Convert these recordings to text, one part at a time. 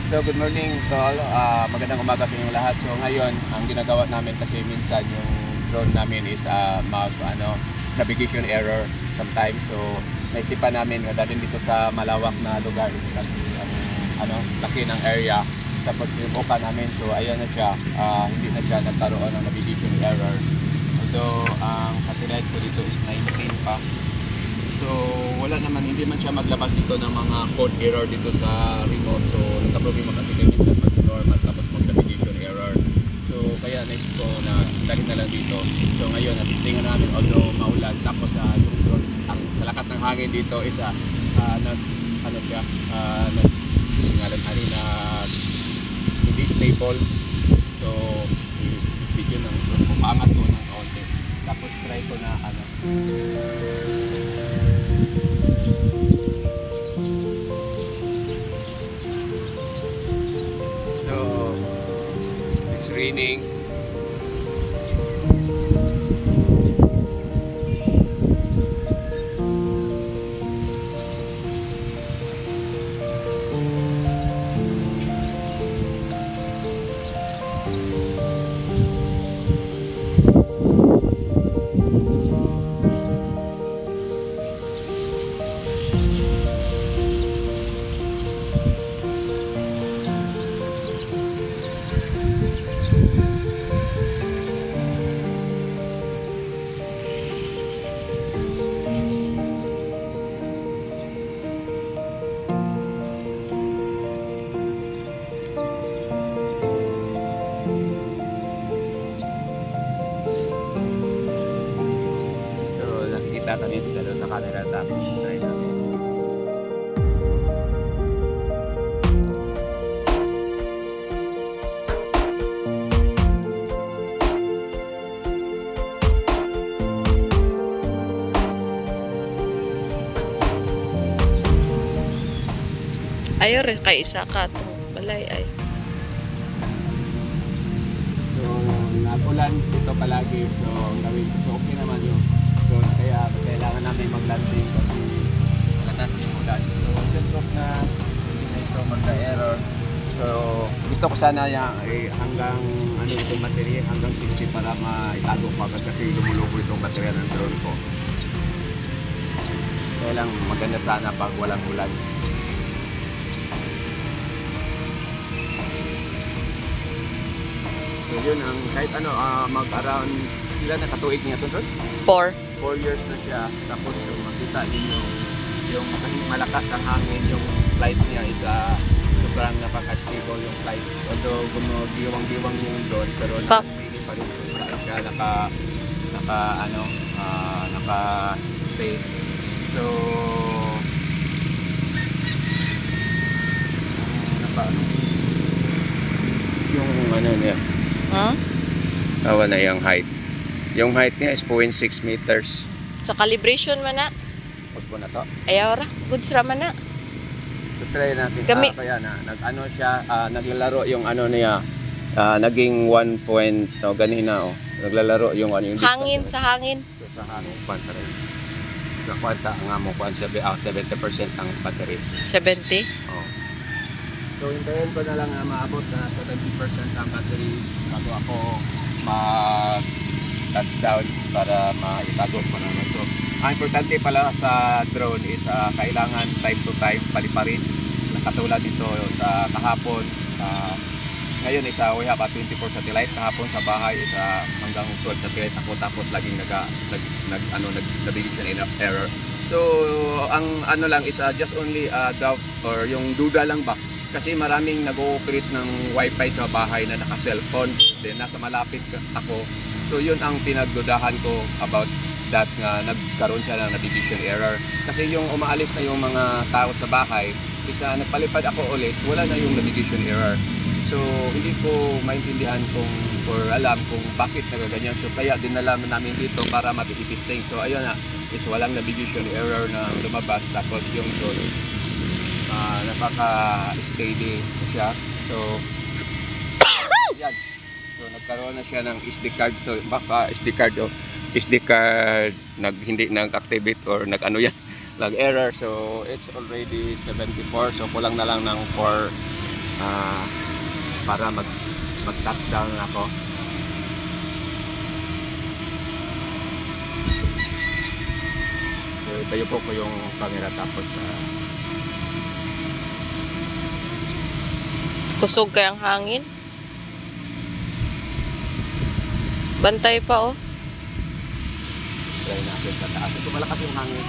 So good morning to all. Magandang umaga sa inyong lahat. So ngayon, ang ginagawa namin kasi minsan yung drone namin is navigation error sometimes. So naisipan namin dahil dito sa malawak na lugar kasi ang laki ng area. Tapos sinubukan namin. So ayan na siya. Hindi na siya nagkaroon ng navigation error. Although ang satellite ko dito is 19 pa. So wala naman, hindi man siya maglabas dito ng mga code error dito sa remote. So nagka-problema kasi kami minsan mag-normal tapos mag-navigation error. So kaya naisip ko na dali na lang dito. So ngayon natistingan namin although maulan tapos yung drone, ang sa lakas ng hangin dito is hindi stable. So video ng drone ko, paangat ko ng konti. Tapos try ko na raining. Kami dito sa camera tapos try namin. Ayaw rin kay isa ka itong balay ay. So nagulan dito palagi. So ang gawin ko okay naman yun. So kaya kailangan namin mag-landing kasi malakas yung ulan. So just hope na hindi na ito magka-error. So gusto ko sana hanggang itong baterya hanggang 60 para maitago pa kasi lumulubo itong baterya ng drone ko. Kaya lang maganda sana pag walang ulan. So yun ang kahit mag-around ilan na katuig niya ito? 4 years na siya. Tapos yung makita ninyo yung malakas ang hangin, yung flight niya is sobrang napaka-stable yung flight. Although gumagdiwang-diwang yung drone pero naka-stay pa rin siya, naka-stay. So yung niya tawa na yung height. Yung height niya is 0.6 meters. Sa calibration man na. Puspo na to. Ayaw ra. Good sra man na. So try natin. Kami. Kaya na siya, naglalaro yung niya. Naging 1 point ganina naglalaro yung yung hangin sa hangin. So, sa hangin kwanta rin. Sa kwanta nga mo kwan siya 70% ang battery. 70? Oh. So hintayin ko na lang maabot na 70% ang battery bago ako touchdown para maitago ko naman. So, ang importante pala sa drone is kailangan time to time paliparin. Nakatulad dito sa kahapon. Ngayon is we have 24 satellite. Kahapon sa bahay is hanggang 12 satellite ako tapos laging navigation error. So, ang lang is just only doubt or yung duda lang ba. Kasi maraming nag-ooperate ng wifi sa bahay na naka-cellphone. Then nasa malapit ako. So yun ang pinagdudahan ko about that nga nagkaroon siya ng navigation error. Kasi yung umaalis na yung mga tao sa bahay, isa nagpalipad ako ulit, wala na yung navigation error. So hindi ko maintindihan or alam kung bakit nagaganyan. So kaya dinala namin dito para mati-testing. So ayun na, is walang navigation error na lumabas. Tapos yung drone napaka-steady siya. So yan. So nagkaroon na siya ng SD card. So baka SD card hindi nag-activate or nag-error. So it's already 74. So kulang na lang ng 4 para mag-touchdown ako. So, itayo po ko yung camera tapos Kusog kayang hangin. Bantay pa oh. try natin sa taas. Ito malakas yung hangin.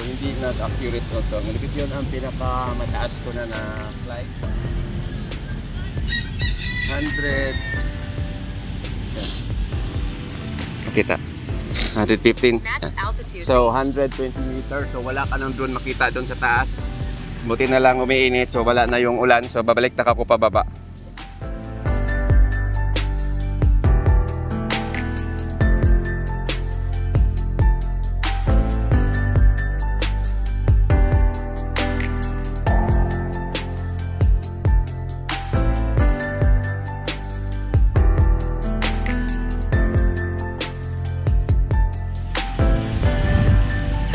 Hindi nag-accurate ko ito. Ngalipit yun ang pinakamataas ko na flight. 100. Makita. 115. So 120 meters. So wala ka nang doon makita doon sa taas. Buti na lang umiinit. So wala na yung ulan. So babalik na ako pababa.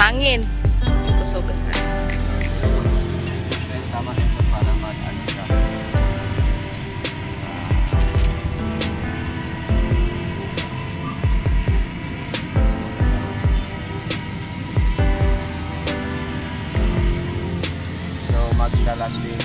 Hangin. Kusog ka sa Tama na ito para mag-ano ka. So maglalanding.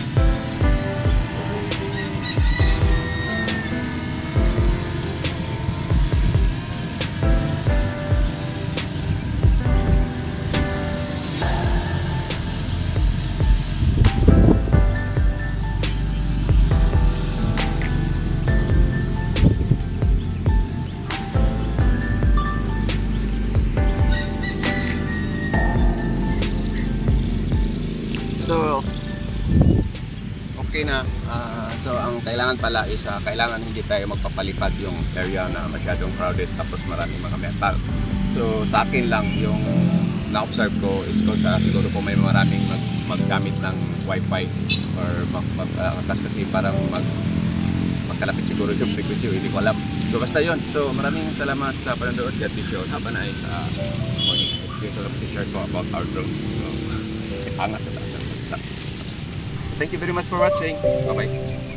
So, okay na. So, ang kailangan pala is kailangan hindi tayo magpapalipad yung area na masyadong crowded tapos maraming mga metal. So, sa akin lang yung na-observe ko is siguro po may maraming maggamit ng wifi or kasi parang magkalapit siguro yung frequency, hindi ko alam. So, basta yun. So, maraming salamat sa panonood. God bless you. Have a nice morning. Ito yung picture ko about our drone. So, angas sa taas. Thank you very much for watching. Bye-bye.